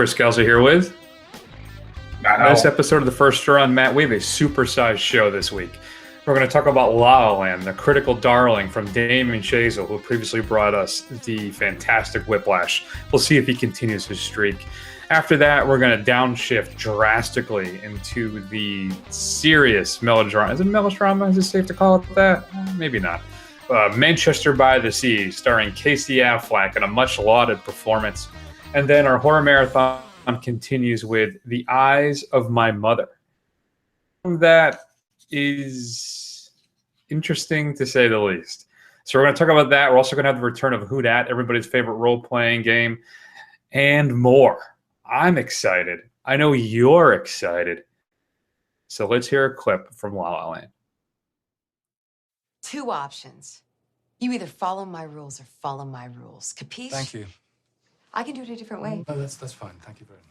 Chris Kelsey here with This episode of the First Run. Matt, we have a supersized show this week. We're going to talk about La La Land, the critical darling from Damien Chazelle, who previously brought us the fantastic Whiplash. We'll see if he continues his streak. After that, we're going to downshift drastically into the serious melodrama. Is it melodrama? Is it safe to call it that? Maybe not. Manchester by the Sea, starring Casey Affleck in a much-lauded performance. And then our horror marathon continues with The Eyes of My Mother. That is interesting to say the least. So we're going to talk about that. We're also going to have the return of Who Dat, everybody's favorite role-playing game, and more. I'm excited. I know you're excited. So let's hear a clip from La La Land. Two options. You either follow my rules or follow my rules. Capiche? Thank you. I can do it a different way. No, that's fine. Thank you very much.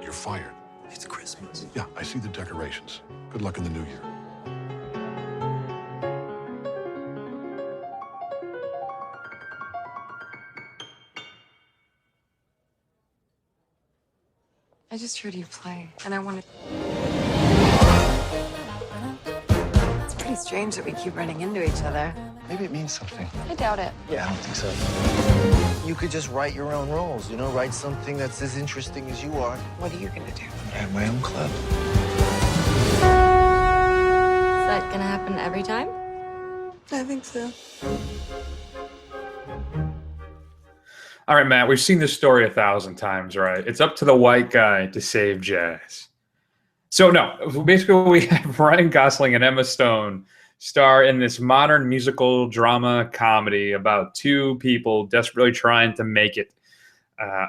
You're fired. It's Christmas. Yeah, I see the decorations. Good luck in the new year. I just heard you play, and I wanted... It's pretty strange that we keep running into each other. Maybe it means something. I doubt it. Yeah, I don't think so. You could just write your own rules, write something that's as interesting as you are. What are you gonna do? I have my own club. Is that gonna happen every time? I think so. All right, Matt, we've seen this story 1,000 times, right? It's up to the white guy to save jazz. So, no, basically we have Ryan Gosling and Emma Stone star in this modern musical drama comedy about two people desperately trying to make it.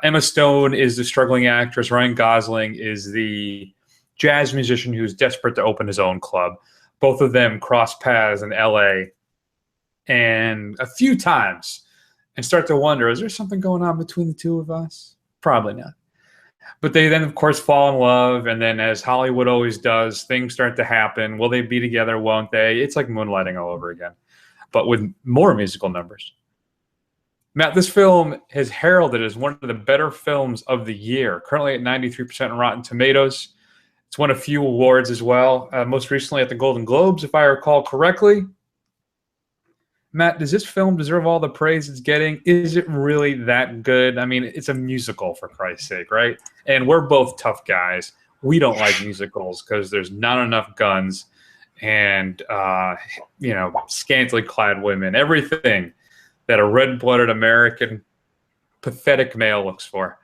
Emma Stone is the struggling actress. Ryan Gosling is the jazz musician who's desperate to open his own club. Both of them cross paths in L.A. and a few times and start to wonder, is there something going on between the two of us? Probably not. But they then, of course, fall in love, and then as Hollywood always does, things start to happen. Will they be together? Won't they? It's like moonlighting all over again, but with more musical numbers. Matt, this film is heralded as one of the better films of the year, currently at 93% on Rotten Tomatoes. It's won a few awards as well, most recently at the Golden Globes, if I recall correctly. Matt, does this film deserve all the praise it's getting? Is it really that good? I mean, it's a musical, for Christ's sake, right? And we're both tough guys. We don't like musicals because there's not enough guns and, scantily clad women, everything that a red-blooded American pathetic male looks for.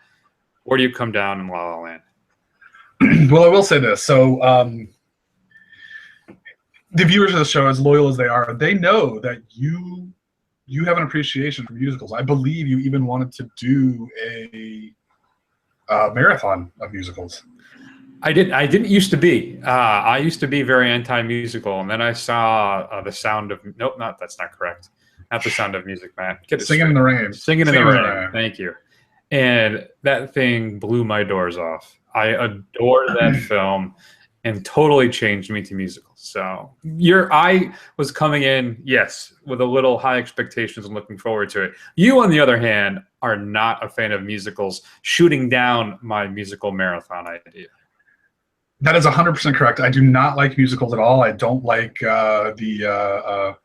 Where do you come down in La La Land? Well, I will say this. So the viewers of the show, as loyal as they are, they know that you have an appreciation for musicals. I believe you even wanted to do a marathon of musicals. I didn't used to be. I used to be very anti-musical, and then I saw The Sound of... Nope, that's not correct. Not The Sound of Music, Matt. Singing in the Rain. Singing in the Rain. Thank you. And that thing blew my doors off. I adore that film and totally changed me to musicals. So I was coming in, yes, with a little high expectations and looking forward to it. You, on the other hand, are not a fan of musicals, shooting down my musical marathon idea. That is 100% correct. I do not like musicals at all. I don't like the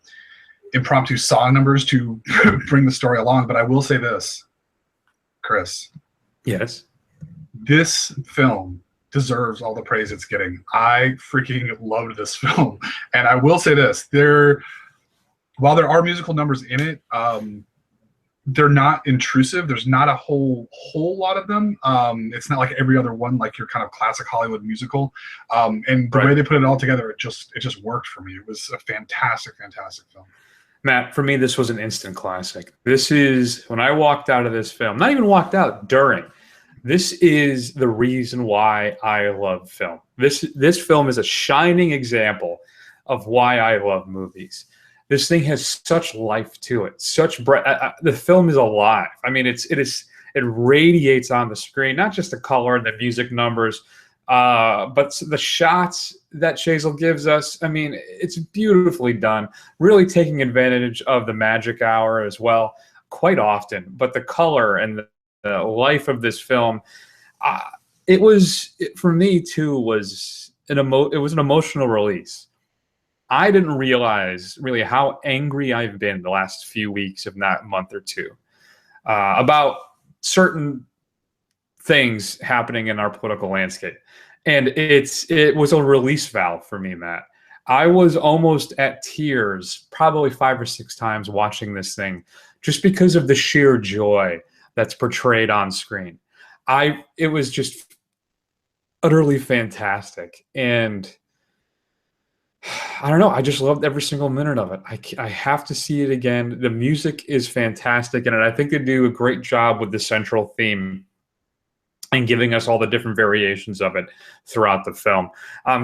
impromptu song numbers to bring the story along. But I will say this, Chris. Yes. This film deserves all the praise it's getting. I freaking loved this film. And I will say this, while there are musical numbers in it, they're not intrusive. There's not a whole lot of them. It's not like every other one, like your kind of classic Hollywood musical. And the way they put it all together, it just worked for me. It was a fantastic, fantastic film. Matt, for me, this was an instant classic. This is, when I walked out of this film, not even walked out, during, this is the reason why I love film. This film is a shining example of why I love movies. This thing has such life to it. The film is alive. I mean, it radiates on the screen, not just the color and the music numbers, but the shots that Chazelle gives us. I mean, it's beautifully done, really taking advantage of the magic hour as well, quite often. But the color and the life of this film, for me too, was an emotional release. I didn't realize really how angry I've been the last few weeks, if not a month or two, about certain things happening in our political landscape. And it was a release valve for me, Matt. I was almost at tears probably 5 or 6 times watching this thing just because of the sheer joy that's portrayed on screen. It was just utterly fantastic. And I don't know. I just loved every single minute of it. I have to see it again. The music is fantastic, and I think they do a great job with the central theme and giving us all the different variations of it throughout the film.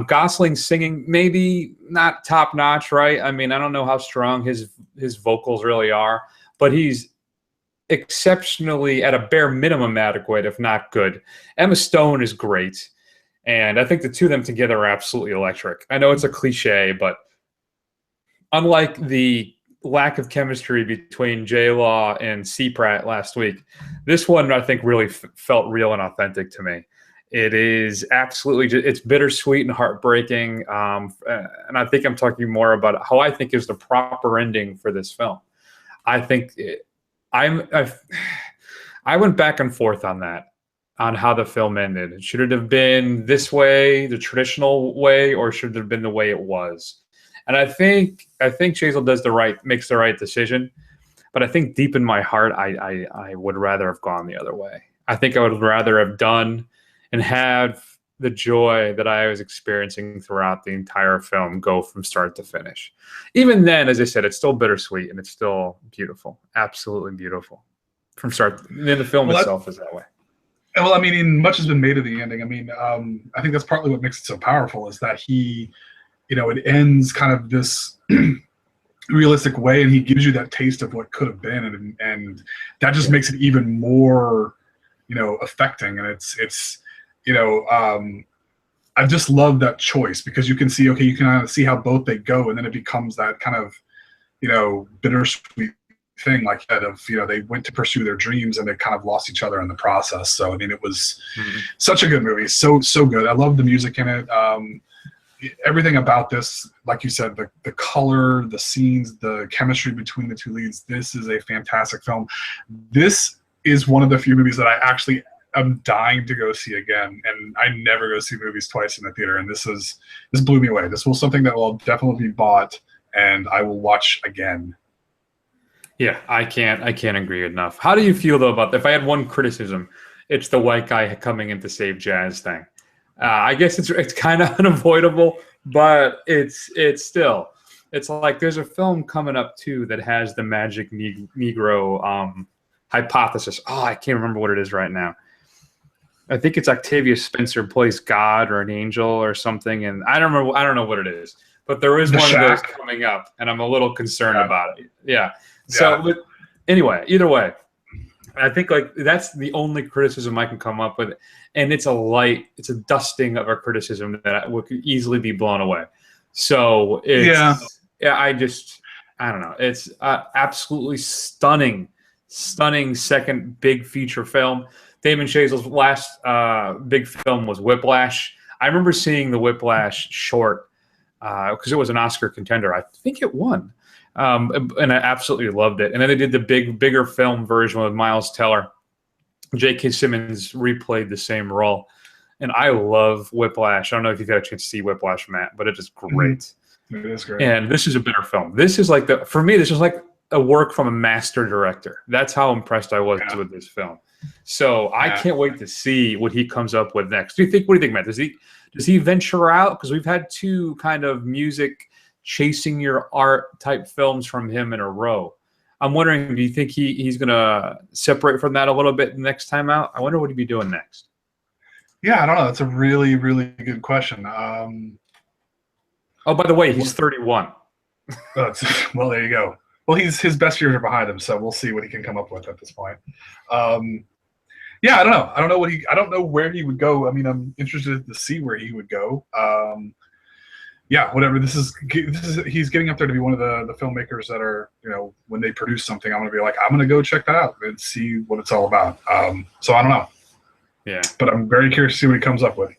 Gosling singing, maybe not top notch, right? I mean, I don't know how strong his vocals really are, but he's exceptionally, at a bare minimum, adequate, if not good. Emma Stone is great. And I think the two of them together are absolutely electric. I know it's a cliche, but unlike the lack of chemistry between J-Law and C. Pratt last week, this one I think really felt real and authentic to me. It is absolutely, it's bittersweet and heartbreaking. And I think I'm talking more about how I think is the proper ending for this film. I think I went back and forth on that, on how the film ended. Should it have been this way, the traditional way, or should it have been the way it was? And I think Chazelle makes the right decision, but I think deep in my heart, I would rather have gone the other way. I think I would rather have done and have the joy that I was experiencing throughout the entire film go from start to finish. Even then, as I said, it's still bittersweet and it's still beautiful, absolutely beautiful from start. And then the film itself is that way. Well, I mean, much has been made of the ending. I mean, I think that's partly what makes it so powerful is that it ends kind of this realistic way, and he gives you that taste of what could have been, and that just makes it even more, affecting. And it's I just love that choice because you can see, okay, you can kind of see how both they go, and then it becomes that kind of, bittersweet thing like that of, they went to pursue their dreams and they kind of lost each other in the process. So, I mean, it was such a good movie. So good. I love the music in it. Everything about this, like you said, the color, the scenes, the chemistry between the two leads, this is a fantastic film. This is one of the few movies that I actually am dying to go see again. And I never go see movies twice in the theater. And this blew me away. This was something that will definitely be bought and I will watch again. Yeah, I can't agree enough. How do you feel though about, if I had one criticism, it's the white guy coming in to save Jazz thing. I guess it's kind of unavoidable, but it's still, it's like there's a film coming up too that has the magic Negro hypothesis. Oh, I can't remember what it is right now. I think it's Octavia Spencer plays God or an angel or something, and I don't know what it is, but there is one of those coming up, and I'm a little concerned about it. Yeah. So, but anyway, either way, I think like that's the only criticism I can come up with, and it's a dusting of a criticism that would easily be blown away. So I don't know. It's absolutely stunning second big feature film. Damien Chazelle's last big film was Whiplash. I remember seeing the Whiplash short because it was an Oscar contender. I think it won. And I absolutely loved it. And then they did the bigger film version with Miles Teller. J.K. Simmons replayed the same role. And I love Whiplash. I don't know if you've had a chance to see Whiplash, Matt, but it is great. It is great. And this is a better film. This is like for me, this is like a work from a master director. That's how impressed I was with this film. So I can't wait to see what he comes up with next. What do you think, Matt? Does he venture out? Because we've had two kind of music chasing your art type films from him in a row. I'm wondering, do you think he's going to separate from that a little bit next time out? I wonder what he'd be doing next. Yeah, I don't know. That's a really, really good question. Oh, by the way, he's 31. Well, there you go. Well, his best years are behind him, so we'll see what he can come up with at this point. Yeah, I don't know. I don't know where he would go. I mean, I'm interested to see where he would go. Yeah, whatever. This is he's getting up there to be one of the filmmakers that are, when they produce something, I'm gonna be like, I'm gonna go check that out and see what it's all about. So I don't know. Yeah, but I'm very curious to see what he comes up with.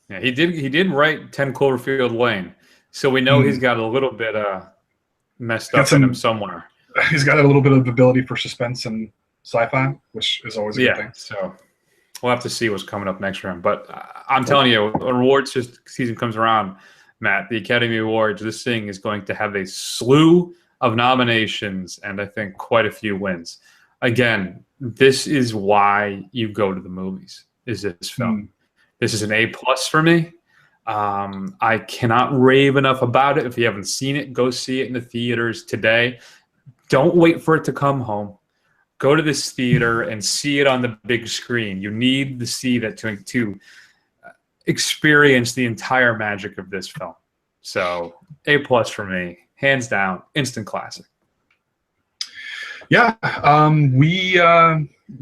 Yeah, he did write 10 Cloverfield Lane, so we know he's got a little bit messed up in him somewhere. He's got a little bit of ability for suspense and sci-fi, which is always a good thing. So we'll have to see what's coming up next round. But I'm telling you, when awards season comes around, Matt, the Academy Awards, this thing is going to have a slew of nominations and I think quite a few wins. Again, this is why you go to the movies, is this film. This is an A+ for me. I cannot rave enough about it. If you haven't seen it, go see it in the theaters today. Don't wait for it to come home. Go to this theater and see it on the big screen. You need to see that to experience the entire magic of this film. So A+ for me, hands down, instant classic. Yeah, we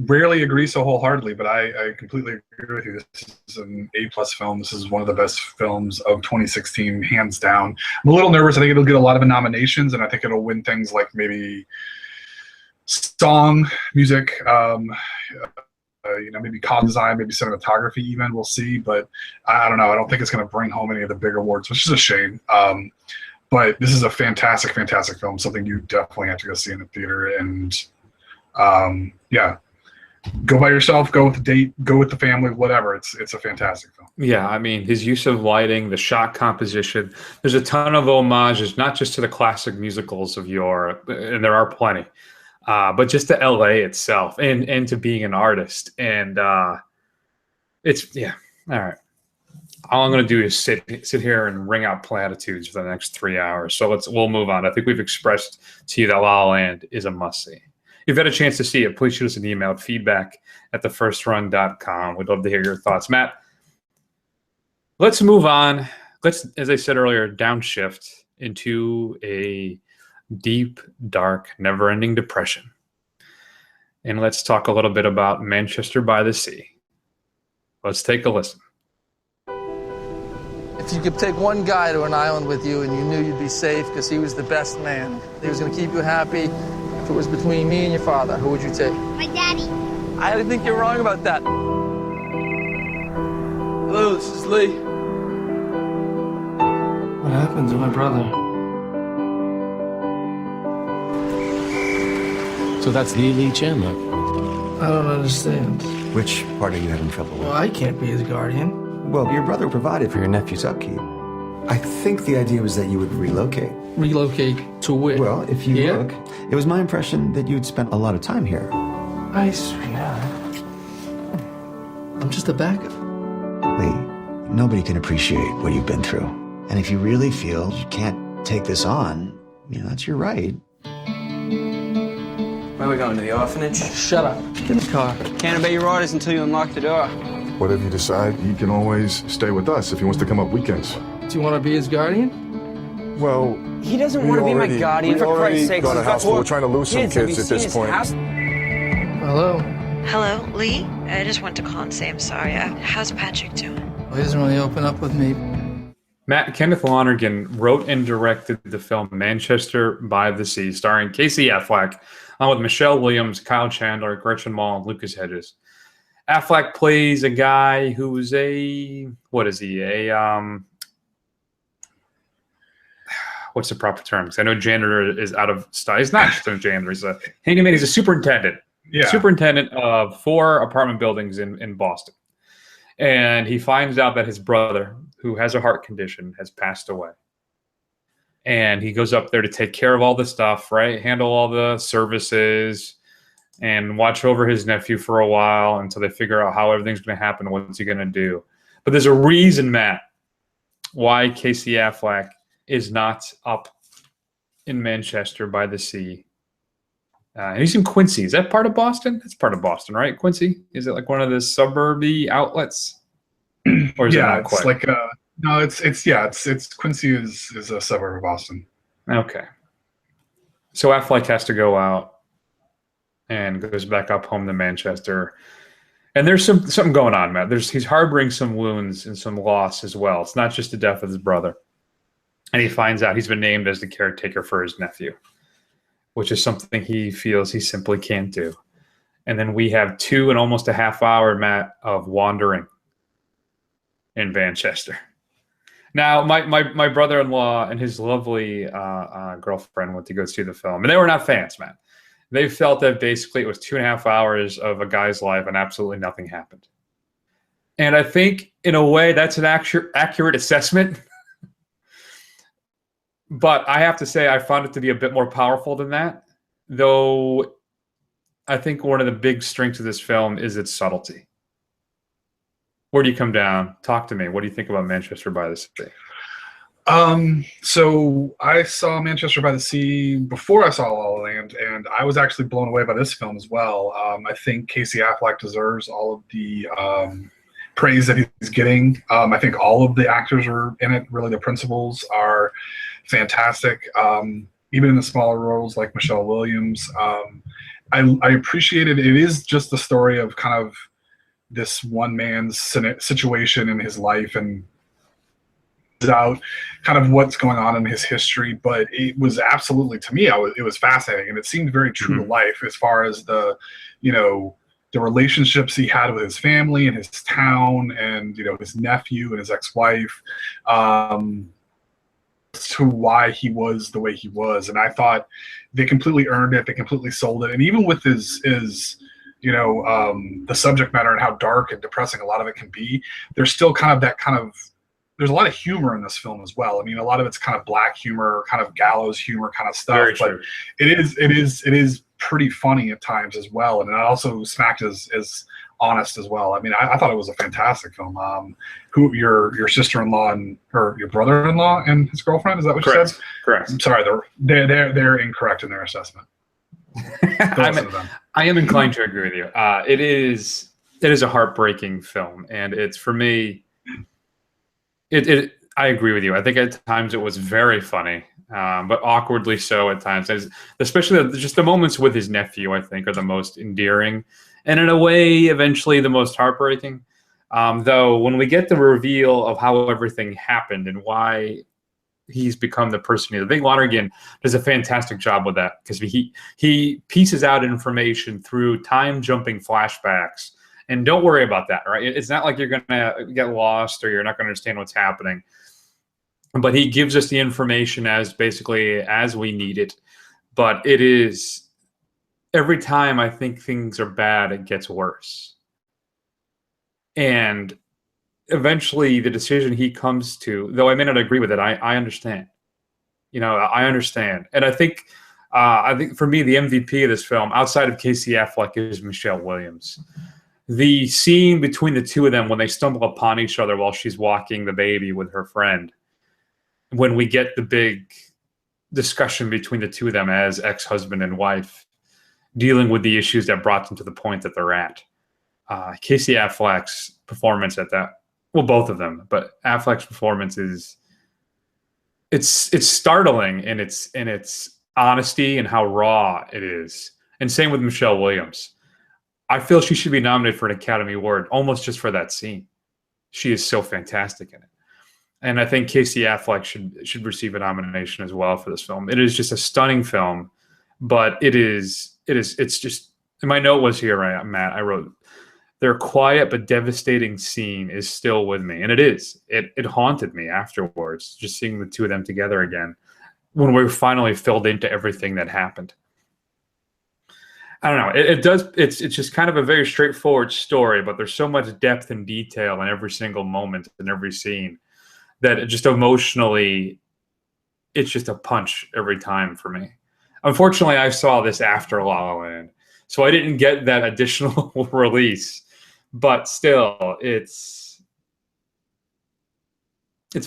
rarely agree so wholeheartedly, but I completely agree with you. This is an A+ film. This is one of the best films of 2016, hands down. I'm a little nervous. I think it'll get a lot of nominations, and I think it'll win things like maybe song, music, maybe costume design, maybe cinematography even. We'll see, but I don't know. I don't think it's going to bring home any of the big awards, which is a shame. But this is a fantastic, fantastic film, something you definitely have to go see in the theater. And, yeah, go by yourself, go with the date, go with the family, whatever. It's a fantastic film. Yeah, I mean, his use of lighting, the shot composition, there's a ton of homages, not just to the classic musicals of yore, and there are plenty, but just to LA itself and to being an artist. And it's, yeah, all right. All I'm going to do is sit here and ring out platitudes for the next 3 hours. So we'll move on. I think we've expressed to you that La La Land is a must-see. If you've had a chance to see it, please shoot us an email at feedback@thefirstrun.com. We'd love to hear your thoughts. Matt, let's move on. Let's, as I said earlier, downshift into a deep, dark, never-ending depression. And let's talk a little bit about Manchester by the Sea. Let's take a listen. If you could take one guy to an island with you and you knew you'd be safe because he was the best man, he was going to keep you happy, if it was between me and your father, who would you take? My daddy. I think you're wrong about that. Hello, this is Lee. What happened to my brother? So that's Lee Chandler. I don't understand. Which part are you having trouble with? Well, I can't be his guardian. Well, your brother provided for your nephew's upkeep. I think the idea was that you would relocate. Relocate to where? Well, if you look, it was my impression that you'd spent a lot of time here. Sweetheart. I'm just a backup. Lee, nobody can appreciate what you've been through. And if you really feel you can't take this on, that's your right. Where are we going, to the orphanage? Shut up. Get in the car. Can't obey your orders until you unlock the door. Whatever you decide, you can always stay with us if he wants to come up weekends. Do you want to be his guardian? Well, he doesn't want to be my guardian, for Christ's sake. Got a house full. We're trying to lose some kids at this point. Hello? Hello, Lee? I just went to call and say I'm sorry. How's Patrick doing? Well, he doesn't really open up with me. Matt Kenneth Lonergan wrote and directed the film Manchester by the Sea, starring Casey Affleck, along with Michelle Williams, Kyle Chandler, Gretchen Mol, and Lucas Hedges. Affleck plays a guy who's what's the proper term? Because I know janitor is out of style. He's not just a janitor. He's a handyman. He's a superintendent. Yeah. Superintendent of 4 apartment buildings in Boston. And he finds out that his brother, who has a heart condition, has passed away. And he goes up there to take care of all the stuff, right? Handle all the services and watch over his nephew for a while until they figure out how everything's going to happen. What's he going to do? But there's a reason, Matt, why Casey Affleck is not up in Manchester by the Sea. And he's in Quincy. Is that part of Boston? That's part of Boston, right? Quincy? Is it like one of the suburby outlets? Or is it not it's quite? like No, it's Quincy is a suburb of Boston. Okay. So Affleck has to go out and goes back up home to Manchester. And there's something going on, Matt. He's harboring some wounds and some loss as well. It's not just the death of his brother. And he finds out he's been named as the caretaker for his nephew, which is something he feels he simply can't do. And then we have 2 and almost a half hour, Matt, of wandering in Manchester. Now, my brother-in-law and his lovely girlfriend went to go see the film, and they were not fans, Matt. They felt that basically it was 2.5 hours of a guy's life and absolutely nothing happened. And I think, in a way, that's an accurate assessment. But I have to say I found it to be a bit more powerful than that, though I think one of the big strengths of this film is its subtlety. Where do you come down? Talk to me. What do you think about Manchester by the Sea? So I saw Manchester by the Sea before I saw La La Land, and I was actually blown away by this film as well. I think Casey Affleck deserves all of the praise that he's getting. I think all of the actors are in it. Really, the principals are fantastic. Even in the smaller roles like Michelle Williams. I appreciated it. It is just the story of kind of this one man's situation in his life and out kind of what's going on in his history, but it was absolutely, to me, it was fascinating, and it seemed very true to life as far as the relationships he had with his family and his town and his nephew and his ex-wife, to why he was the way he was. And I thought they completely earned it. They completely sold it. And even with his the subject matter and how dark and depressing a lot of it can be, there's still there's a lot of humor in this film as well. I mean, a lot of it's kind of black humor, kind of gallows humor kind of stuff, but it is pretty funny at times as well. And it also smacked as honest as well. I mean, I thought it was a fantastic film. Who your sister-in-law and your brother-in-law and his girlfriend, is that what you said? Correct. I'm sorry, they're incorrect in their assessment. I am inclined to agree with you. It is a heartbreaking film, and it's, for me, I agree with you. I think at times it was very funny, but awkwardly so at times. Especially just the moments with his nephew, I think, are the most endearing, and in a way, eventually the most heartbreaking. Though when we get the reveal of how everything happened and why he's become the person he is, I think Lonergan does a fantastic job with that, because he pieces out information through time-jumping flashbacks. And don't worry about that, right? It's not like you're going to get lost or you're not going to understand what's happening. But he gives us the information as we need it. But it is, every time I think things are bad, it gets worse. And eventually the decision he comes to, though I may not agree with it, I understand. I understand. And I think for me, the MVP of this film, outside of Casey Affleck, is Michelle Williams. The scene between the two of them when they stumble upon each other while she's walking the baby with her friend, when we get the big discussion between the two of them as ex-husband and wife, dealing with the issues that brought them to the point that they're at. Casey Affleck's performance at that, well, both of them, but Affleck's performance it's startling in its honesty and how raw it is. And same with Michelle Williams. I feel she should be nominated for an Academy Award almost just for that scene. She is so fantastic in it. And I think Casey Affleck should receive a nomination as well for this film. It is just a stunning film, but it's just, and my note was here, right, Matt, I wrote, their quiet but devastating scene is still with me. And it is. It haunted me afterwards, just seeing the two of them together again when we finally filled into everything that happened. I don't know. It's just kind of a very straightforward story, but there's so much depth and detail in every single moment and every scene that it just emotionally, it's just a punch every time for me. Unfortunately, I saw this after La La Land, so I didn't get that additional release. But still, it's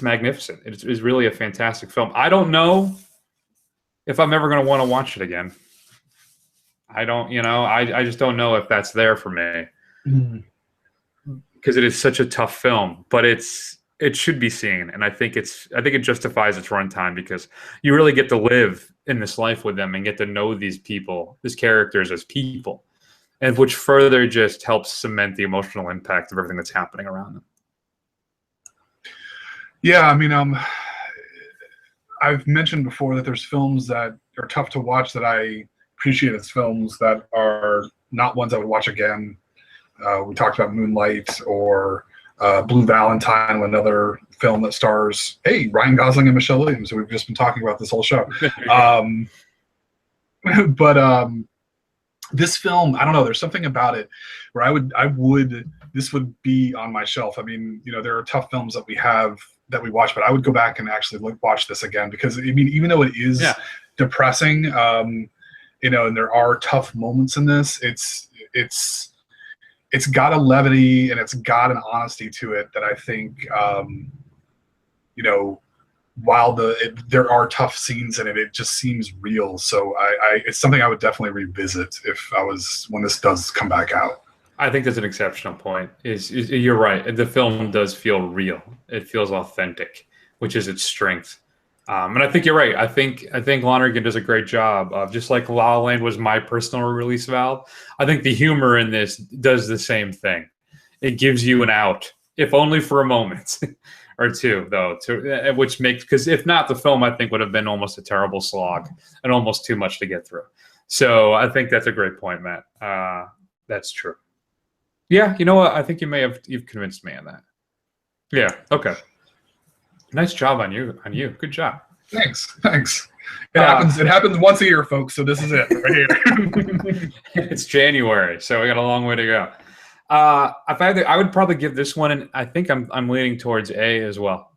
magnificent. It's really a fantastic film. I don't know if I'm ever going to want to watch it again. I don't, I just don't know if that's there for me, because it is such a tough film. But it's it should be seen, and I think it justifies its runtime because you really get to live in this life with them and get to know these people, these characters as people, and which further just helps cement the emotional impact of everything that's happening around them. Yeah, I mean, I've mentioned before that there's films that are tough to watch that I appreciate as films that are not ones I would watch again. We talked about Moonlight or Blue Valentine, another film that stars, Ryan Gosling and Michelle Williams, who we've just been talking about this whole show. But this film, I don't know, there's something about it where this would be on my shelf. I mean, there are tough films that we have that we watch, but I would go back and actually watch this again because, I mean, even though it is depressing, and there are tough moments in this, it's got a levity and it's got an honesty to it that I think, while there are tough scenes in it, it just seems real. So it's something I would definitely revisit when this does come back out. I think that's an exceptional point. You're right. The film does feel real. It feels authentic, which is its strength. And I think you're right. I think Lonergan does a great job of, just like La La Land was my personal release valve. I think the humor in this does the same thing. It gives you an out, if only for a moment or two, though. Which makes, because if not, the film I think would have been almost a terrible slog and almost too much to get through. So I think that's a great point, Matt. That's true. Yeah, you know what? I think you've convinced me on that. Yeah. Okay. Nice job on you. Good job. Thanks. It happens once a year, folks. So this is it right here. It's January, so we got a long way to go. I would probably give this one, and I think I'm leaning towards A as well.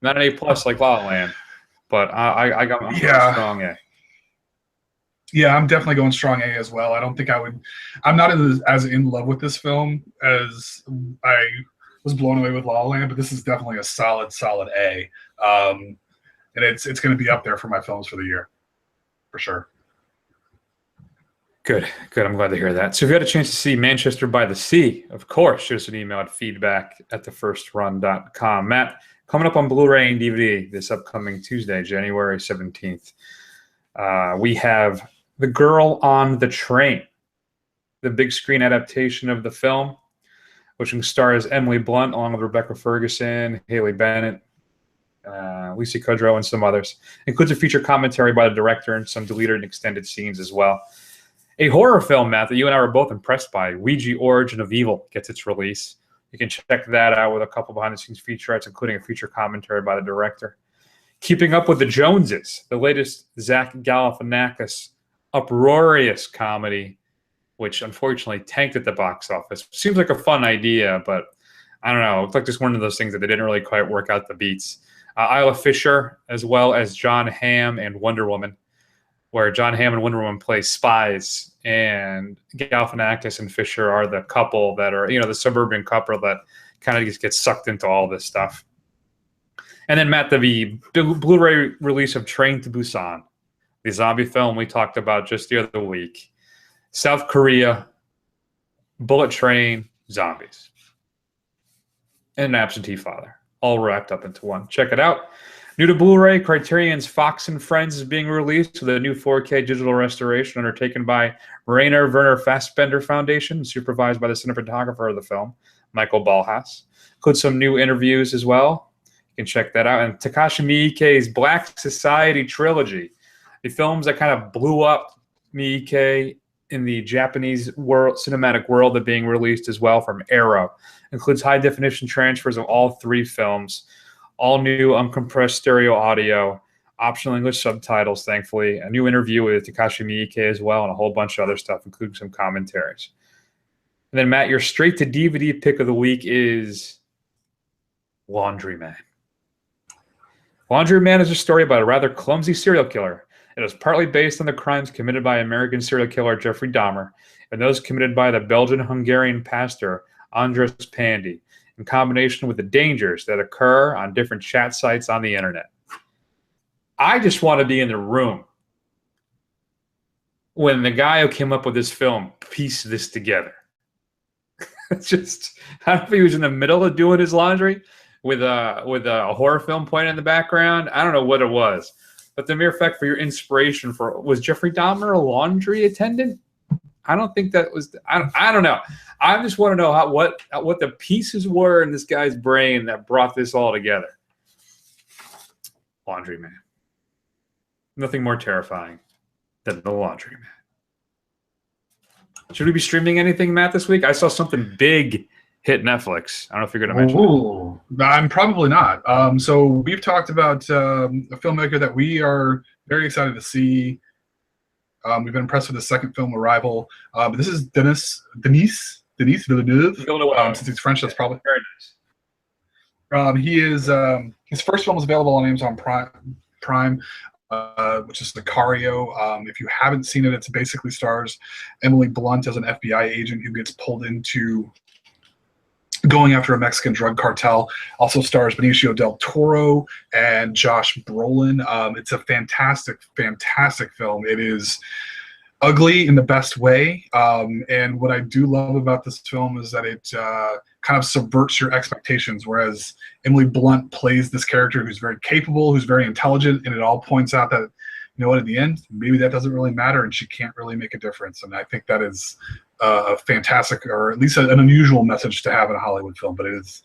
Not an A+ like La La Land, but I'm going strong A. Yeah, I'm definitely going strong A as well. I don't think I'm not as in love with this film as I was blown away with La La Land, but this is definitely a solid A. And it's going to be up there for my films for the year, for sure. Good. I'm glad to hear that. So if you had a chance to see Manchester by the Sea, of course, shoot us an email at feedback@thefirstrun.com. Matt, coming up on Blu-ray and DVD this upcoming Tuesday, January 17th, we have The Girl on the Train, the big screen adaptation of the film, which stars Emily Blunt along with Rebecca Ferguson, Haley Bennett, Lisa Kudrow, and some others. Includes a feature commentary by the director and some deleted and extended scenes as well. A horror film, Matt, that you and I were both impressed by, Ouija Origin of Evil, gets its release. You can check that out with a couple behind-the-scenes featurettes, including a feature commentary by the director. Keeping Up with the Joneses, the latest Zach Galifianakis uproarious comedy, which unfortunately tanked at the box office. Seems like a fun idea, but I don't know. It looked like just one of those things that they didn't really quite work out the beats. Isla Fisher, as well as John Hamm and Wonder Woman, where John Hamm and Wonder Woman play spies, and Galifianakis and Fisher are the couple that are, the suburban couple that kind of just gets sucked into all this stuff. And then, Matt, the Blu-ray release of Train to Busan, the zombie film we talked about just the other week. South Korea, bullet train, zombies, and an absentee father, all wrapped up into one. Check it out. New to Blu-ray, Criterion's Fox and Friends is being released with a new 4K digital restoration undertaken by Rainer Werner Fassbender Foundation, supervised by the cinematographer of the film, Michael Balhas. Includes some new interviews as well. You can check that out. And Takashi Miike's Black Society trilogy, the films that kind of blew up Miike in the Japanese cinematic world, are being released as well from Arrow. Includes high-definition transfers of all three films, all new uncompressed stereo audio, optional English subtitles, thankfully, a new interview with Takashi Miike as well, and a whole bunch of other stuff, including some commentaries. And then, Matt, your straight-to-DVD pick of the week is Laundryman. Laundryman is a story about a rather clumsy serial killer. It is partly based on the crimes committed by American serial killer Jeffrey Dahmer and those committed by the Belgian-Hungarian pastor Andres Pandy, in combination with the dangers that occur on different chat sites on the internet. I just want to be in the room when the guy who came up with this film pieced this together. I don't know if he was in the middle of doing his laundry with a horror film playing in the background. I don't know what it was, but the mere fact for your inspiration for was Jeffrey Dahmer a laundry attendant? I don't think that was. I don't know. I just want to know what the pieces were in this guy's brain that brought this all together. Laundryman. Nothing more terrifying than the laundryman. Should we be streaming anything, Matt, this week? I saw something big hit Netflix. I don't know if you're going to mention it. I'm probably not. So we've talked about a filmmaker that we are very excited to see. We've been impressed with the second film, Arrival. This is Denis Villeneuve. Since he's French, that's probably very nice. He is his first film was available on Amazon Prime, which is Sicario. If you haven't seen it, it basically stars Emily Blunt as an FBI agent who gets pulled into going after a Mexican drug cartel. Also stars Benicio del Toro and Josh Brolin. It's a fantastic, fantastic film. It is ugly in the best way. And what I do love about this film is that it kind of subverts your expectations, whereas Emily Blunt plays this character who's very capable, who's very intelligent, and it all points out that, you know what, at the end, maybe that doesn't really matter and she can't really make a difference. And I think that is a fantastic, or at least an unusual message to have in a Hollywood film, but it is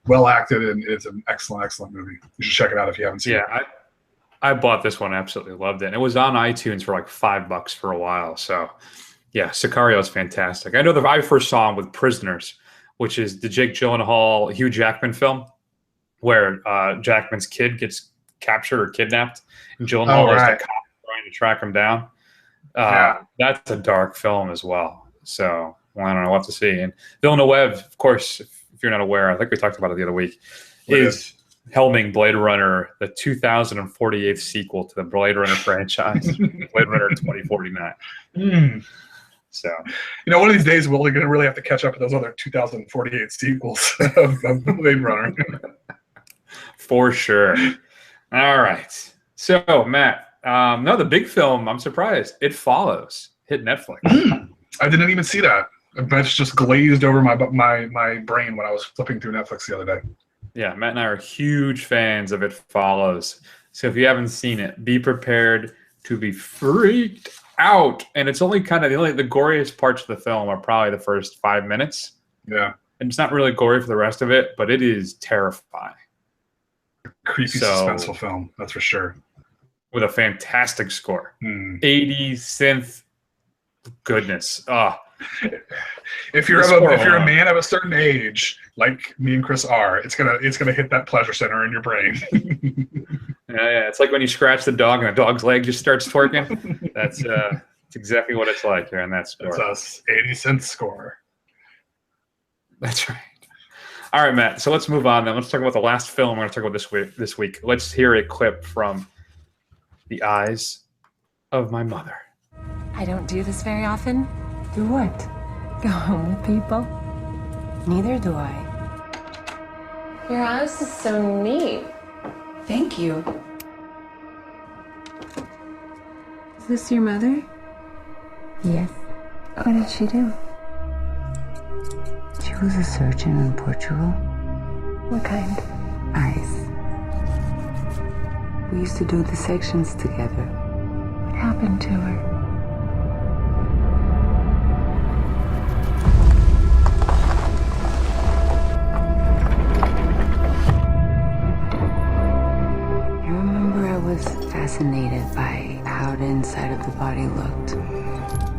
well acted and it's an excellent, excellent movie. You should check it out if you haven't seen it. Yeah, I bought this one. Absolutely loved it. And it was on iTunes for like $5 for a while. So yeah, Sicario is fantastic. I know that I first saw him with Prisoners, which is the Jake Gyllenhaal, Hugh Jackman film where Jackman's kid gets captured or kidnapped and Gyllenhaal is the cop trying to track him down. That's a dark film as well. So, well, I don't know. We'll have to see. And Villeneuve, of course, if you're not aware, I think we talked about it the other week, is helming Blade Runner, the 2048 sequel to the Blade Runner franchise, Blade Runner 2049. So, you know, one of these days we're going to really have to catch up with those other 2048 sequels of Blade Runner. For sure. All right. So, Matt, no, the big film, I'm surprised. It Follows. Hit Netflix. I didn't even see that. That's just glazed over my brain when I was flipping through Netflix the other day. Yeah, Matt and I are huge fans of It Follows. So if you haven't seen it, be prepared to be freaked out. And it's only kind of the goriest parts of the film are probably the first 5 minutes. Yeah. And it's not really gory for the rest of it, but it is terrifying. Creepy, suspenseful film, that's for sure. With a fantastic score. 80s synth goodness. If you're a man of a certain age, like me and Chris are, it's gonna hit that pleasure center in your brain. Yeah, it's like when you scratch the dog and the dog's leg just starts twerking. That's exactly what it's like here in that score. It's us, 80 score. That's right. All right, Matt. So let's move on then. Let's talk about the last film we're going to talk about this week. Let's hear a clip from The Eyes of My Mother. I don't do this very often. Do what? Go home with people? Neither do I. Your house is so neat. Thank you. Is this your mother? Yes. What did she do? She was a surgeon in Portugal. What kind? Eyes. We used to do dissections together. What happened to her? I remember I was fascinated by how the inside of the body looked.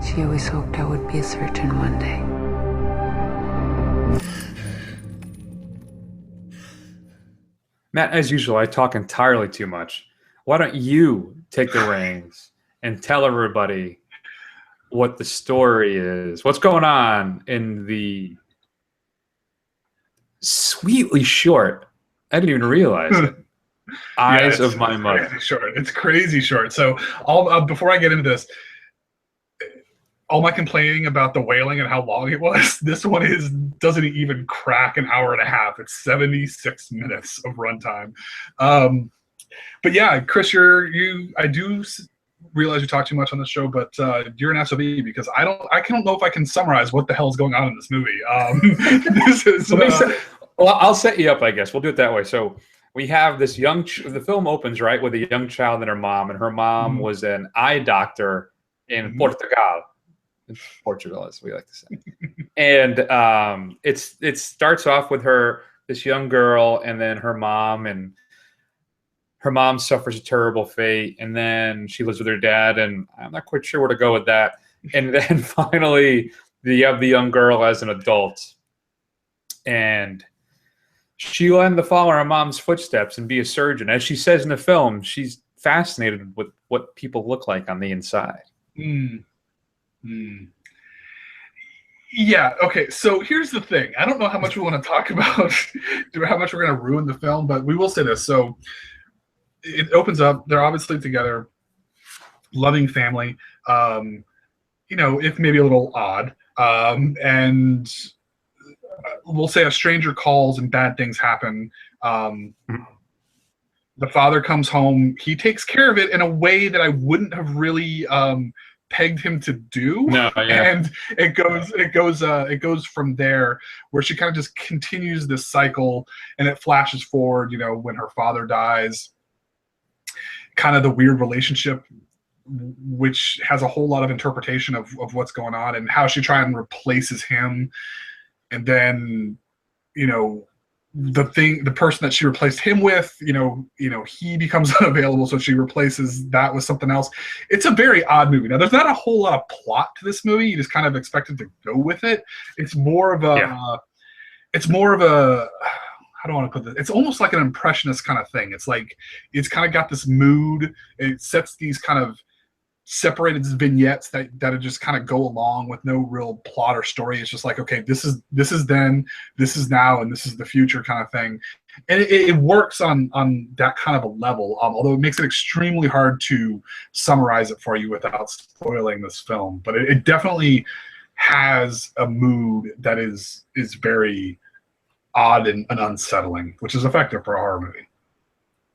She always hoped I would be a surgeon one day. Matt, as usual, I talk entirely too much. Why don't you take the reins and tell everybody what the story is? What's going on in the sweetly short, I didn't even realize it, Eyes of My Mother. It's crazy short. So before I get into this, all my complaining about the wailing and how long it was, this one doesn't even crack an hour and a half. It's 76 minutes of runtime. But yeah, Chris, I do realize you talk too much on the show, but you're an SOB because I don't know if I can summarize what the hell is going on in this movie. Well, I'll set you up, I guess. We'll do it that way. So we have this the film opens, right, with a young child and her mom, and her mom was an eye doctor in Portugal. It's Portugal, as we like to say. And it starts off with this young girl, and then her mom, and her mom suffers a terrible fate, and then she lives with her dad, and I'm not quite sure where to go with that. And then finally, you have the young girl as an adult, and she will end up following her mom's footsteps and be a surgeon. As she says in the film, she's fascinated with what people look like on the inside. Yeah, okay, so here's the thing. I don't know how much we want to talk about, how much we're going to ruin the film, but we will say this. So it opens up, they're obviously together, loving family, if maybe a little odd, and we'll say a stranger calls and bad things happen. The father comes home. He takes care of it in a way that I wouldn't have really pegged him to do. No, yeah. And it goes from there, where she kind of just continues this cycle, and it flashes forward. When her father dies, kind of the weird relationship, which has a whole lot of interpretation of what's going on, and how she tries and replaces him. And then, the person that she replaced him with, he becomes unavailable, so she replaces that with something else. It's a very odd movie. Now, there's not a whole lot of plot to this movie. You just kind of expected to go with it. It's more of a, how do I want to put this? It's almost like an impressionist kind of thing. It's like, it's kind of got this mood. It sets these kind of separated vignettes that just kind of go along with no real plot or story. It's just like, okay, this is then, this is now, and this is the future kind of thing. And it works on that kind of a level, although it makes it extremely hard to summarize it for you without spoiling this film. But it definitely has a mood that is very odd and unsettling, which is effective for a horror movie.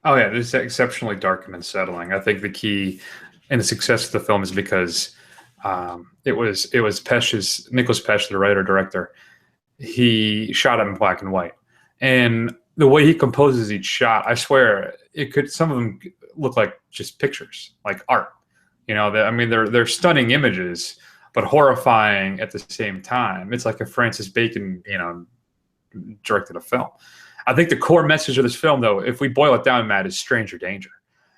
Oh yeah, it's exceptionally dark and unsettling. I think the key and the success of the film is because it was Nicholas Pesh, the writer director. He shot it in black and white, and the way he composes each shot, I swear, some of them look like just pictures, like art. They're stunning images, but horrifying at the same time. It's like if Francis Bacon, directed a film. I think the core message of this film, though, if we boil it down, Matt, is stranger danger.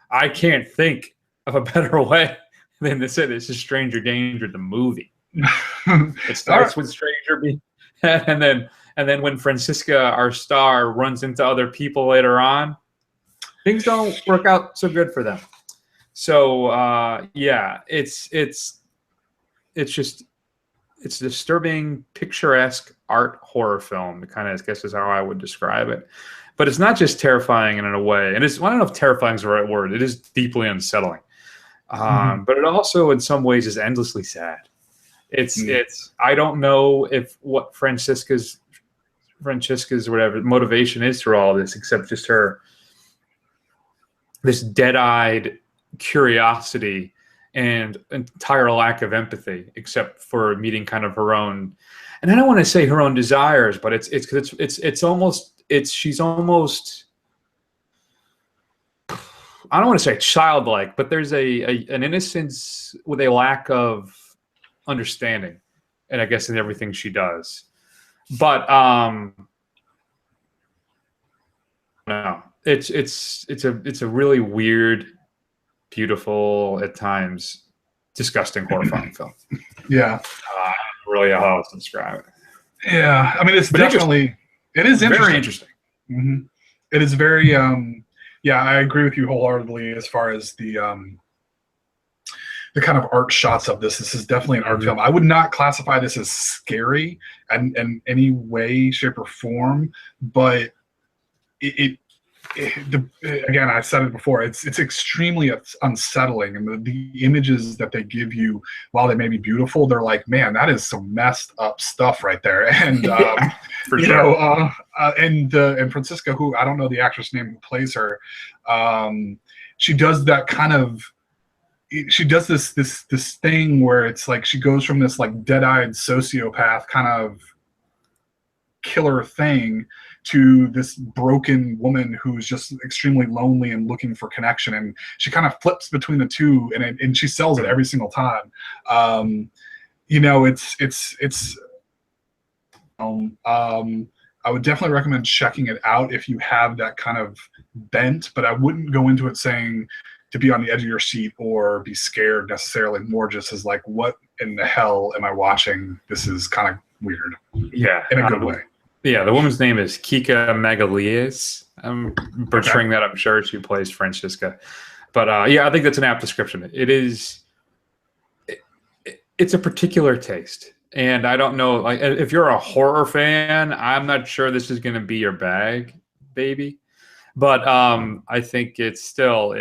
I can't think of a better way than to say this is Stranger Danger, the movie. It starts with stranger, and then when Francisca, our star, runs into other people later on, things don't work out so good for them. So it's disturbing, picturesque art horror film. It kind of, I guess, is how I would describe it. But it's not just terrifying in a way, and I don't know if terrifying is the right word. It is deeply unsettling. But it also, in some ways, is endlessly sad. It's I don't know if what Francisca's whatever motivation is through all this, except just this dead-eyed curiosity and entire lack of empathy, except for meeting kind of her own, and I don't want to say her own desires, but she's almost, I don't want to say childlike, but there's an innocence with a lack of understanding, and I guess in everything she does. But no, it's a really weird, beautiful, at times disgusting, horrifying film. Yeah, really how to describe it. Yeah, I mean, it is interesting. Very interesting. Mm-hmm. It is very. Yeah, I agree with you wholeheartedly as far as the kind of art shots of this. This is definitely an art film. I would not classify this as scary in any way, shape, or form, but again, I said it before, it's extremely unsettling, and the images that they give you, while they may be beautiful, they're like, man, that is some messed up stuff right there. And and Francisca, who I don't know the actress name who plays her, she does that kind of, she does this thing where it's like she goes from this like dead-eyed sociopath kind of killer thing to this broken woman who's just extremely lonely and looking for connection, and she kind of flips between the two, and she sells it every single time. You know, I would definitely recommend checking it out if you have that kind of bent, but I wouldn't go into it saying to be on the edge of your seat or be scared necessarily, more just as like, what in the hell am I watching? This is kind of weird. Yeah. In a good way. Yeah, the woman's name is Kika Magalias. I'm butchering that, I'm sure. She plays Francisca. But yeah, I think that's an apt description. It's a particular taste. And I don't know, like, if you're a horror fan, I'm not sure this is going to be your bag, baby. But I think it's still,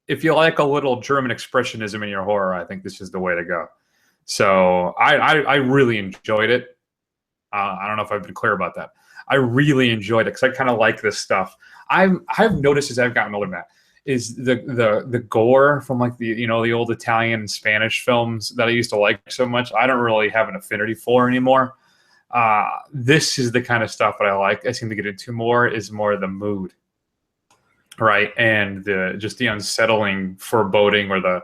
if you like a little German expressionism in your horror, I think this is the way to go. So I really enjoyed it. I don't know if I've been clear about that. I really enjoyed it because I kind of like this stuff. I've noticed as I've gotten older, Matt, is the gore from like the old Italian and Spanish films that I used to like so much. I don't really have an affinity for anymore. This is the kind of stuff that I like. I seem to get into more is more the mood, right, and just the unsettling foreboding, or the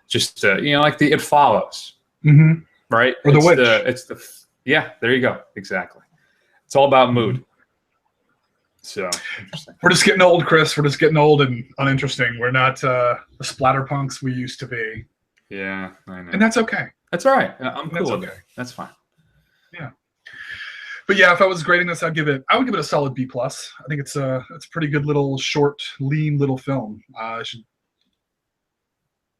just like the It Follows, right, or the Witch. Yeah, there you go, exactly. It's all about mood. So interesting. We're just getting old, Chris. We're just getting old and uninteresting. We're not the splatter punks we used to be. Yeah, I know. And that's okay. That's all right. I'm cool with it. That's fine. Yeah. But yeah, if I was grading this, I would give it a solid B+. I think it's a pretty good little short, lean little film. If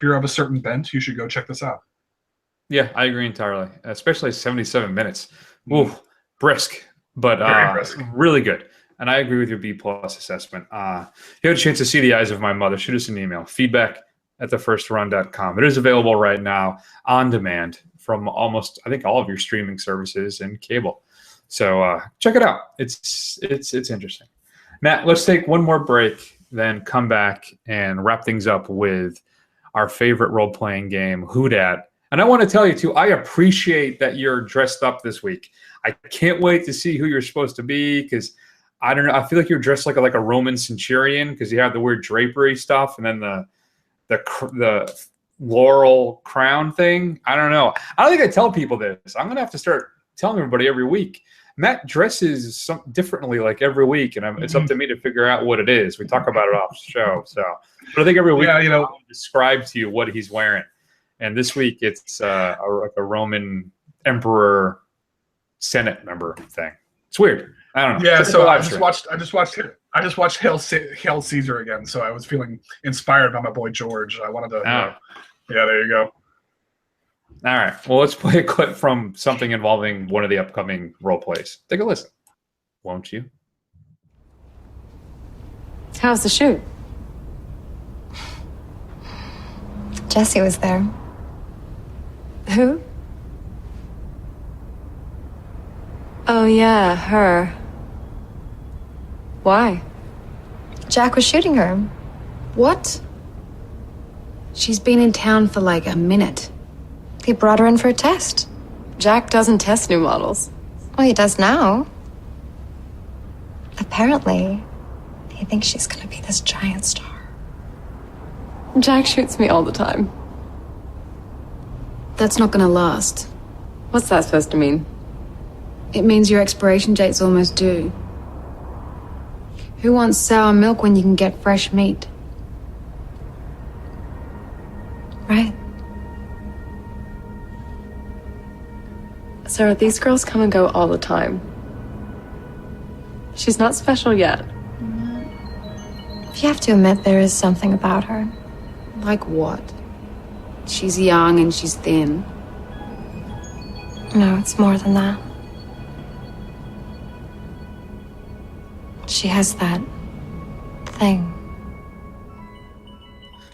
you're of a certain bent, you should go check this out. Yeah, I agree entirely. Especially 77 minutes. Ooh, brisk, but very brisk. Really good. And I agree with your B+ assessment. If you had a chance to see The Eyes of My Mother, shoot us an email, feedback@thefirstrun.com. It is available right now on demand from almost, I think, all of your streaming services and cable. So check it out. It's interesting. Matt, let's take one more break, then come back and wrap things up with our favorite role-playing game, Who Dat? And I want to tell you, too, I appreciate that you're dressed up this week. I can't wait to see who you're supposed to be, because I don't know. I feel like you're dressed like a Roman centurion, because you have the weird drapery stuff and then the laurel crown thing. I don't know. I don't think I tell people this. I'm going to have to start telling everybody every week. Matt dresses differently like every week, and it's up to me to figure out what it is. We talk about it off the show. But I think every week I'll describe to you what he's wearing. And this week it's like a Roman emperor Senate member thing. It's weird. I don't know. Yeah, so I just watched Hail Caesar again, so I was feeling inspired by my boy George. I wanted to yeah, there you go. All right. Well, let's play a clip from something involving one of the upcoming role plays. Take a listen. Won't you? How's the shoot? Jesse was there. Who? Oh, yeah, her. Why? Jack was shooting her. What? She's been in town for like a minute. He brought her in for a test. Jack doesn't test new models. Well, he does now. Apparently, he thinks she's gonna be this giant star. Jack shoots me all the time. That's not gonna last. What's that supposed to mean? It means your expiration date's almost due. Who wants sour milk when you can get fresh meat? Right. Sarah, these girls come and go all the time. She's not special yet. You have to admit there is something about her. Like what? She's young and she's thin. No, it's more than that. She has that thing.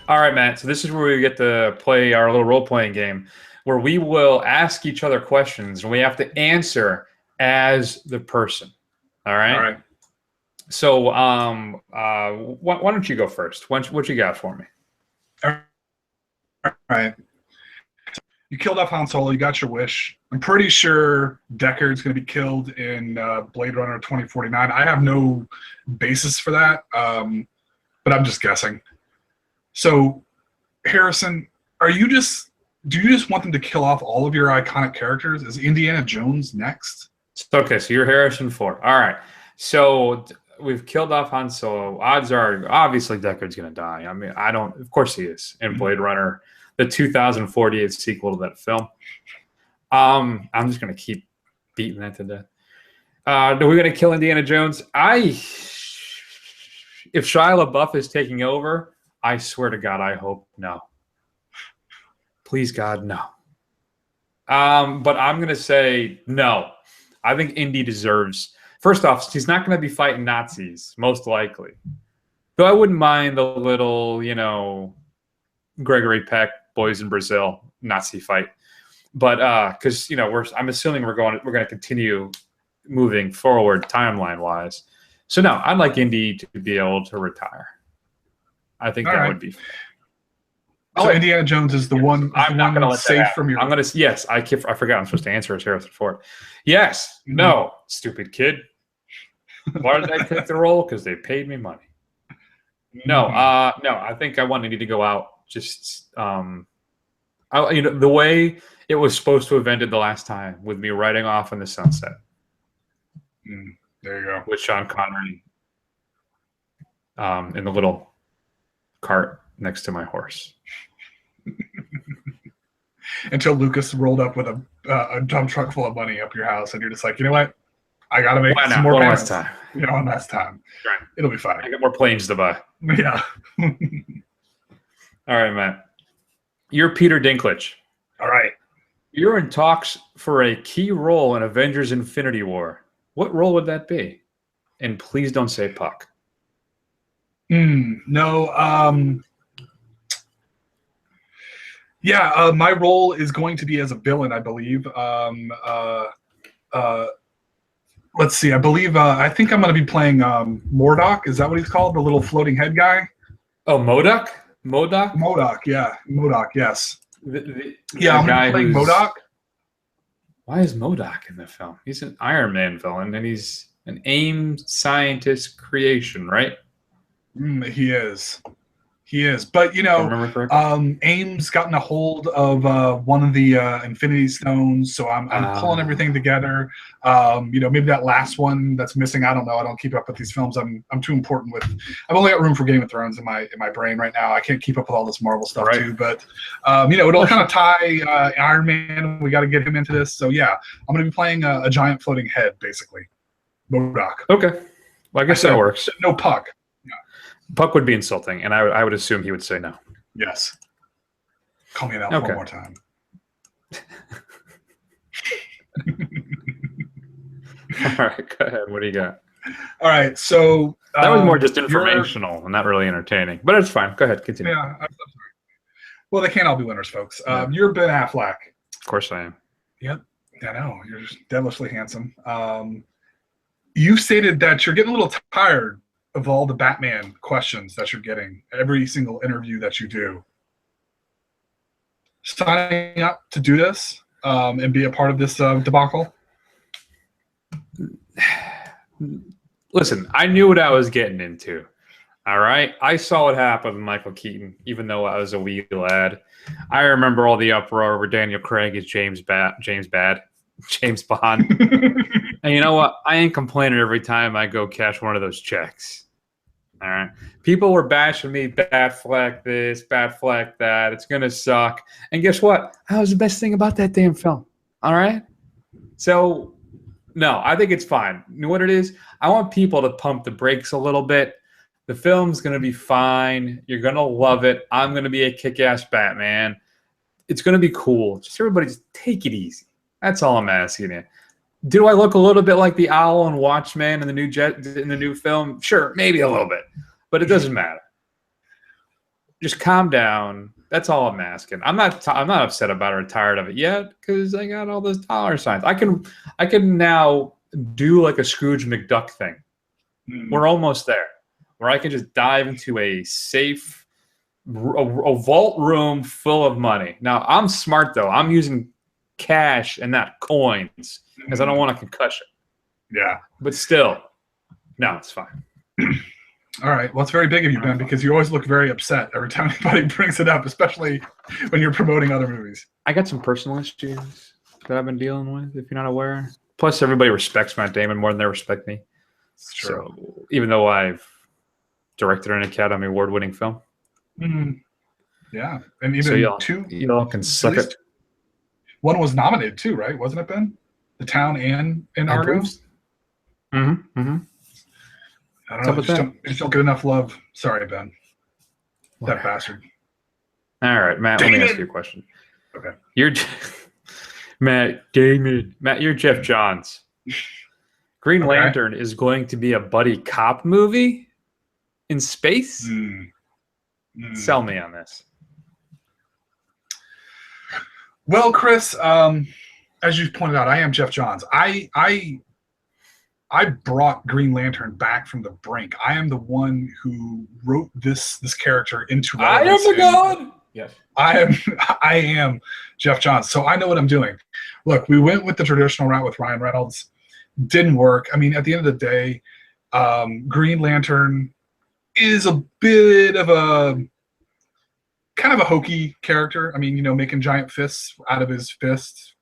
All right, Matt. So this is where we get to play our little role-playing game, where we will ask each other questions and we have to answer as the person. All right. All right. So, why don't you go first? What you got for me? All right. You killed off Han Solo. You got your wish. I'm pretty sure Deckard's going to be killed in Blade Runner 2049. I have no basis for that, but I'm just guessing. So, Harrison, do you just want them to kill off all of your iconic characters? Is Indiana Jones next? Okay, so you're Harrison Ford. All right. So we've killed off Han Solo. Odds are, obviously, Deckard's going to die. I mean, of course he is in Blade Runner, the 2048 sequel to that film. I'm just going to keep beating that to death. Are we going to kill Indiana Jones? If Shia LaBeouf is taking over, I swear to God, I hope no. Please, God, no. But I'm going to say no. I think Indy deserves... First off, he's not going to be fighting Nazis, most likely. Though I wouldn't mind a little, Gregory Peck, Boys in Brazil, Nazi fight. But because, I'm assuming we're going to continue moving forward timeline-wise. So, no, I'd like Indy to be able to retire. I think that would be fair. So Indiana Jones is the one. I'm not going to let safe that from your. I'm going to. Yes, I forgot. I'm supposed to answer as Harrison Ford. Yes. No. Stupid kid. Why did I take the role? Because they paid me money. No. No. I think I want Indy to go out. Just the way it was supposed to have ended the last time, with me riding off in the sunset. There you go. With Sean Connery. In the little cart next to my horse. Until Lucas rolled up with a dump truck full of money up your house, and you're just like, you know what? I gotta make some more payments. Last time. One last time. Right. It'll be fine. I got more planes to buy. Yeah. All right, Matt. You're Peter Dinklage. All right. You're in talks for a key role in Avengers: Infinity War. What role would that be? And please don't say Puck. No. Yeah, my role is going to be as a villain, I believe. Let's see. I believe. I think I'm going to be playing Mordok. Is that what he's called? The little floating head guy. Oh, MODOK. MODOK. Yeah, MODOK. Yes. I'm going to be playing MODOK. Why is MODOK in the film? He's an Iron Man villain, and he's an AIM scientist creation, right? He is. But AIM's gotten a hold of one of the Infinity Stones, so I'm pulling everything together. Maybe that last one that's missing. I don't know. I don't keep up with these films. I'm too important with. I've only got room for Game of Thrones in my brain right now. I can't keep up with all this Marvel stuff too. But it'll kind of tie Iron Man. We got to get him into this. So yeah, I'm going to be playing a giant floating head, basically. MODOK. Okay. Well, I guess that works. No Puck. Puck would be insulting, and I would assume he would say no. Yes. Call me an elf one more time. All right, go ahead. What do you got? All right, so... that was more just informational and not really entertaining, but it's fine. Go ahead, continue. Yeah, I'm sorry. Well, they can't all be winners, folks. You're Ben Affleck. Of course I am. Yep, I know. You're just devilishly handsome. You stated that you're getting a little tired of all the Batman questions that you're getting, every single interview that you do. Signing up to do this and be a part of this debacle? Listen, I knew what I was getting into. All right? I saw what happened with Michael Keaton, even though I was a wee lad. I remember all the uproar over Daniel Craig as James Bond. And you know what? I ain't complaining every time I go cash one of those checks. All right. People were bashing me, Batfleck this, Batfleck that. It's going to suck. And guess what? That was the best thing about that damn film. All right. So, no, I think it's fine. You know what it is? I want people to pump the brakes a little bit. The film's going to be fine. You're going to love it. I'm going to be a kick-ass Batman. It's going to be cool. Just everybody just take it easy. That's all I'm asking you. Do I look a little bit like the owl and Watchmen in the new film? Sure, maybe a little bit, but it doesn't matter. Just calm down. That's all I'm asking. I'm not upset about it or tired of it yet because I got all those dollar signs. I can now do like a Scrooge McDuck thing. We're almost there, where I can just dive into a safe a vault room full of money. Now, I'm smart, though. I'm using cash and not coins because I don't want a concussion. Yeah. But still, no, it's fine. All right. Well, it's very big of you, Ben, because you always look very upset every time anybody brings it up, especially when you're promoting other movies. I got some personal issues that I've been dealing with, if you're not aware. Plus, everybody respects Matt Damon more than they respect me. It's true. So, even though I've directed an Academy Award-winning film. Mm-hmm. Yeah. And even so y'all can suck it. One was nominated too, right? Wasn't it, Ben? The Town and Argo? Mm-hmm. Mm-hmm. I don't know. Just don't get enough love. Sorry, Ben. That bastard. All right, Matt, let me ask you a question. Okay. You're Matt Damon. Matt, you're Jeff Johns. Green Lantern is going to be a buddy cop movie in space? Sell me on this. Well, Chris, as you pointed out, I am Jeff Johns. I brought Green Lantern back from the brink. I am the one who wrote this character into relevance. I am the god. Yes. I am Jeff Johns. So I know what I'm doing. Look, we went with the traditional route with Ryan Reynolds. Didn't work. I mean, at the end of the day, Green Lantern is a bit of a kind of a hokey character. I mean, making giant fists out of his fists.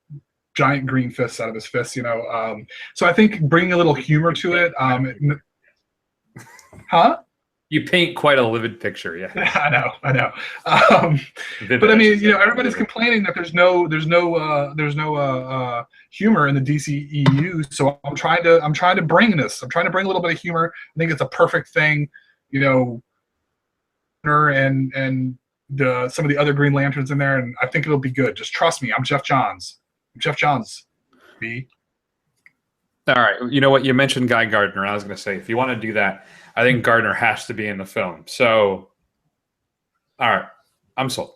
Giant green fists out of his fists, So I think bringing a little humor to it. Huh? You paint quite a livid picture, yeah. I know. But I mean, everybody's complaining that there's no humor in the DCEU. So I'm trying to bring this. I'm trying to bring a little bit of humor. I think it's a perfect thing, and some of the other Green Lanterns in there, and I think it'll be good. Just trust me. I'm Jeff Johns. Jeff Johns, B. All right. You know what? You mentioned Guy Gardner. I was going to say, if you want to do that, I think Gardner has to be in the film. So, all right. I'm sold.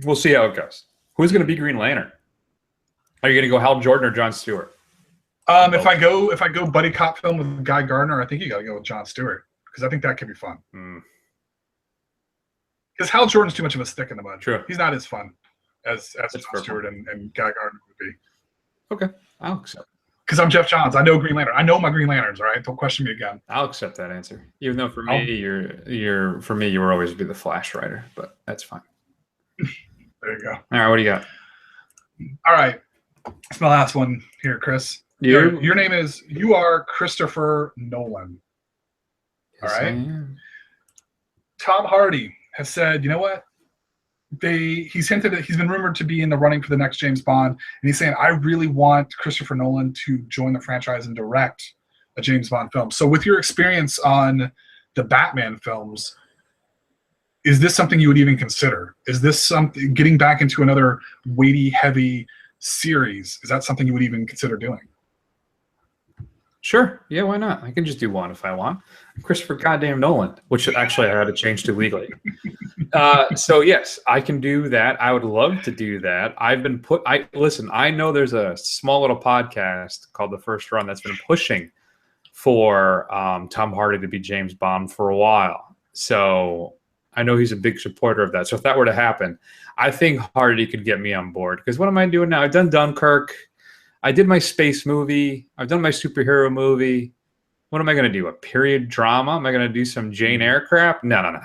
We'll see how it goes. Who's going to be Green Lantern? Are you going to go Hal Jordan or Jon Stewart? If I go buddy cop film with Guy Gardner, I think you got to go with Jon Stewart because I think that could be fun. Because Hal Jordan's too much of a stick in the mud. True. He's not as fun as Jon Stewart and Guy Gardner would be. Okay, I'll accept. Because I'm Jeff Johns. I know Green Lantern. I know my Green Lanterns. All right, don't question me again. I'll accept that answer, even though for me, you will always be the Flash writer, but that's fine. There you go. All right, what do you got? All right, it's my last one here, Chris. Your name is you are Christopher Nolan. Yes, all right. I am. Tom Hardy has said, you know what? He's hinted that he's been rumored to be in the running for the next James Bond, and he's saying, I really want Christopher Nolan to join the franchise and direct a James Bond film. So with your experience on the Batman films, is this something you would even consider? Is this something, getting back into another weighty, heavy series, is that something you would even consider doing? Sure. Yeah, why not? I can just do one if I want. Christopher goddamn Nolan, which actually I had to change to legally. So yes, I can do that. I would love to do that. Listen, I know there's a small little podcast called The First Run that's been pushing for Tom Hardy to be James Bond for a while. So I know he's a big supporter of that. So if that were to happen, I think Hardy could get me on board. Because what am I doing now? I've done Dunkirk. I did my space movie. I've done my superhero movie. What am I going to do? A period drama? Am I going to do some Jane Eyre crap? No.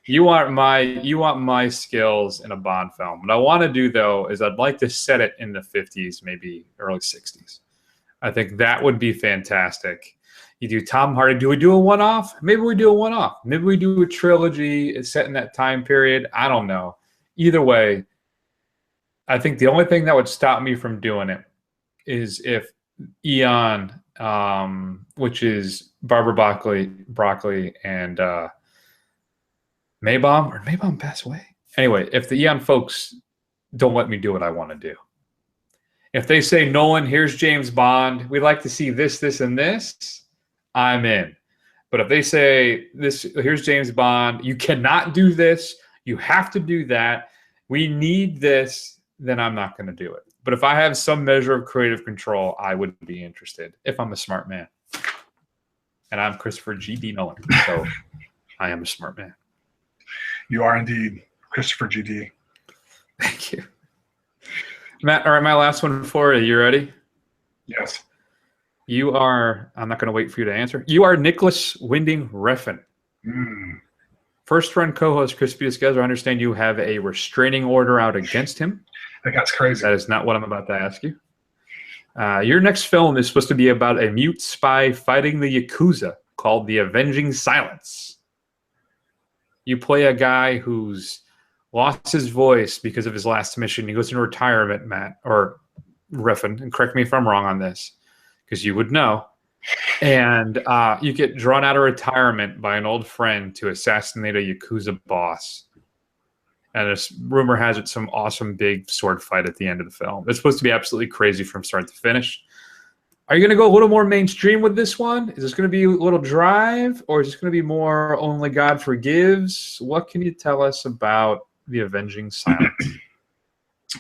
You want my skills in a Bond film. What I want to do, though, is I'd like to set it in the 50s, maybe early 60s. I think that would be fantastic. You do Tom Hardy. Do we do a one-off? Maybe we do a one-off. Maybe we do a trilogy. It's set in that time period. I don't know. Either way, I think the only thing that would stop me from doing it is if Eon, which is Barbara Broccoli and Maybaum passed away. Anyway, if the Eon folks don't let me do what I want to do. If they say, Nolan, here's James Bond, we'd like to see this, this, and this, I'm in. But if they say, here's James Bond, you cannot do this, you have to do that, we need this, then I'm not going to do it. But if I have some measure of creative control, I would be interested if I'm a smart man. And I'm Christopher G.D. Nolan, so I am a smart man. You are indeed Christopher GD. Thank you. Matt, all right, my last one for you. You ready? Yes. You are, I'm not going to wait for you to answer. You are Nicholas Winding Refn. First run co-host Chris Spiesgezer, I understand you have a restraining order out against him. That's crazy. That is not what I'm about to ask you. Your next film is supposed to be about a mute spy fighting the Yakuza called The Avenging Silence. You play a guy who's lost his voice because of his last mission. He goes into retirement, Matt, or Refn, and correct me if I'm wrong on this, because you would know. And you get drawn out of retirement by an old friend to assassinate a Yakuza boss. And this rumor has it some awesome big sword fight at the end of the film. It's supposed to be absolutely crazy from start to finish. Are you going to go a little more mainstream with this one? Is this going to be a little Drive, or is this going to be more Only God Forgives? What can you tell us about The Avenging Silence?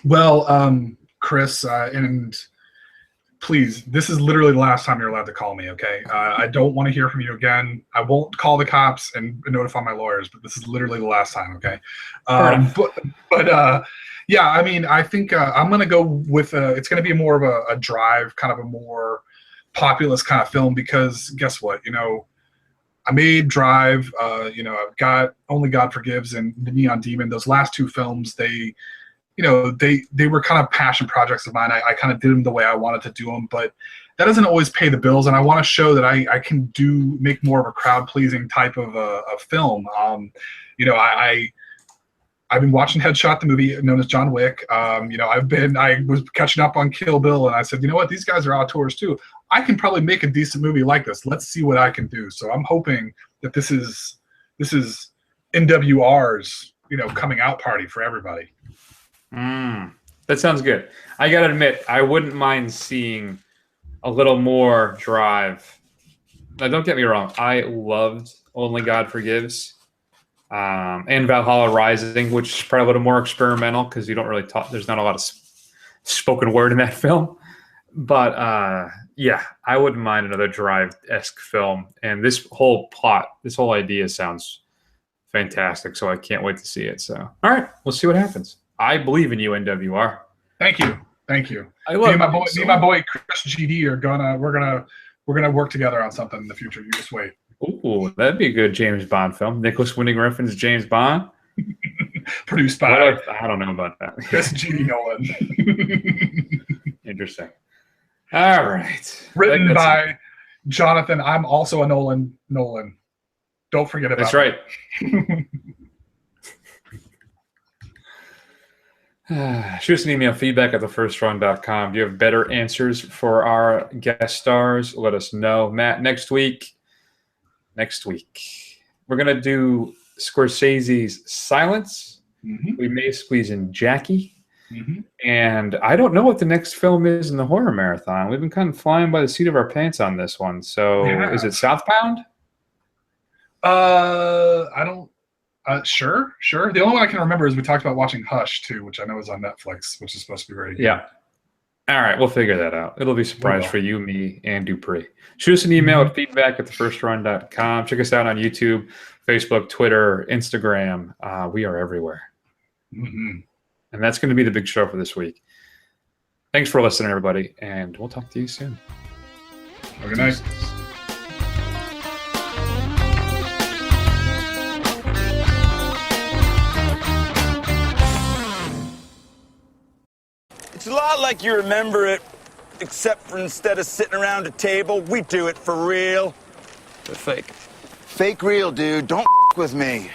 Well, Chris, and please, this is literally the last time you're allowed to call me, okay? I don't want to hear from you again. I won't call the cops and notify my lawyers, but this is literally the last time, okay? Yeah, I mean, I think I'm going to go with, it's going to be more of a Drive, kind of a more populist kind of film, because guess what? You know, I made Drive, you know, I've got Only God Forgives and The Neon Demon. Those last two films, they were kind of passion projects of mine. I kind of did them the way I wanted to do them, but that doesn't always pay the bills. And I want to show that I can make more of a crowd pleasing type of a film. You know, I've been watching Headshot, the movie known as John Wick. You know, I was catching up on Kill Bill, and I said, you know what, these guys are auteurs too. I can probably make a decent movie like this. Let's see what I can do. So I'm hoping that this is NWR's, you know, coming out party for everybody. That sounds good. I gotta admit, I wouldn't mind seeing a little more Drive. Now, don't get me wrong. I loved Only God Forgives and Valhalla Rising, which is probably a little more experimental because you don't really talk. There's not a lot of spoken word in that film. But yeah, I wouldn't mind another Drive-esque film. And this whole plot, this whole idea sounds fantastic. So I can't wait to see it. So, all right, we'll see what happens. I believe in you, NWR. Thank you. Thank you. I love me and my boy Chris GD are we're gonna work together on something in the future. You just wait. Ooh, that'd be a good James Bond film. Nicholas Winding Refn's James Bond. Produced by I don't know about that. Chris GD Nolan. Interesting. All right. Written by Jonathan. I'm also a Nolan. Don't forget about That's right. Shoot us an email, feedback@thefirstrun.com. Do you have better answers for our guest stars? Let us know. Matt, next week, we're going to do Scorsese's Silence. We may squeeze in Jackie. And I don't know what the next film is in the horror marathon. We've been kind of flying by the seat of our pants on this one. So is it Southbound? I don't. Sure. The only one I can remember is we talked about watching Hush too, which I know is on Netflix, which is supposed to be very good. Yeah. All right, we'll figure that out. It'll be a surprise for you, me, and Dupree. Shoot us an email at feedback@thefirstrun.com. Check us out on YouTube, Facebook, Twitter, Instagram. We are everywhere. And that's going to be the big show for this week. Thanks for listening, everybody, and we'll talk to you soon. Have a good night. It's a lot like you remember it, except for instead of sitting around a table, we do it for real. Fake real, dude. Don't with me.